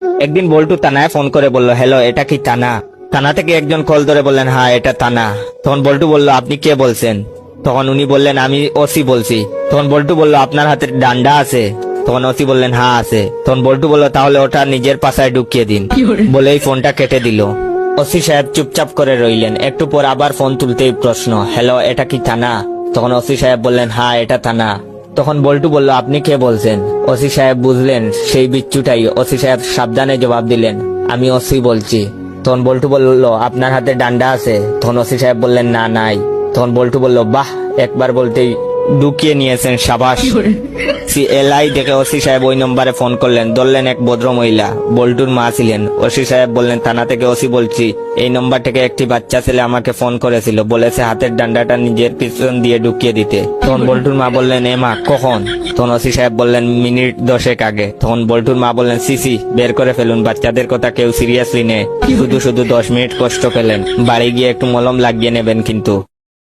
একদিন বল্টু থানায় ফোন করে বলল, হ্যালো, এটা কি থানা? থানা থেকে একজন কল ধরে বললেন, হ্যাঁ এটা থানা। তখন বল্টু বলল, আপনি কে বলছেন? তখন উনি বললেন, আমি ওসি বলছি। তখন বল্টু বলল, আপনার হাতে ডান্ডা আছে? তখন ওসি বললেন, হ্যাঁ আছে। তখন বল্টু বলল, তাহলে ওটা নিজের পাশায় ঢুকিয়ে দিন। বলেই ফোনটা কেটে দিল। ওসি সাহেব চুপচাপ করে রইলেন। একটু পর আবার ফোন তুলতেই প্রশ্ন, হ্যালো, এটা কি থানা? তখন ওসি সাহেব বললেন, হ্যাঁ এটা থানা। তখন বল্টু বলল, আপনি কে বলছেন? ওসি সাহেব বুঝলেন সেই বিচ্ছুটাই। ওসি সাহেব সাবধানে জবাব দিলেন, আমি ওসি বলছি। তখন বল্টু বলল, আপনার হাতে ডান্ডা আছে? তখন ওসি সাহেব বললেন, না নাই। তখন বল্টু বলল, বাহ, একবার বলতেই ঢুকিয়ে নিয়েছেন, সাবাস। সিএলআই দেখে ওসি সাহেব ওই নম্বরে ফোন করলেন। ধরলেন এক ভদ্র মহিলা, বল্টুর মা ছিলেন। ওসি সাহেব বললেন, থানা থেকে ওসি বলছি, এই নম্বর থেকে একটি বাচ্চা ছেলে আমাকে ফোন করেছিল, বলেছে হাতের ডান্ডাটা নিজের পিছন দিয়ে ঢুকিয়ে দিতে। তখন বল্টুর মা বললেন, এ মা, কখন? তখন ওসি সাহেব বললেন, মিনিট 10 আগে। তখন বল্টুর মা বললেন, সিসি, বের করে ফেলুন, বাচ্চাদের কথা কেউ সিরিয়াসলি নেয়, শুধু শুধু 10 মিনিট কষ্ট পেলেন, বাড়ি গিয়ে একটু মলম লাগিয়ে নেবেন কিন্তু।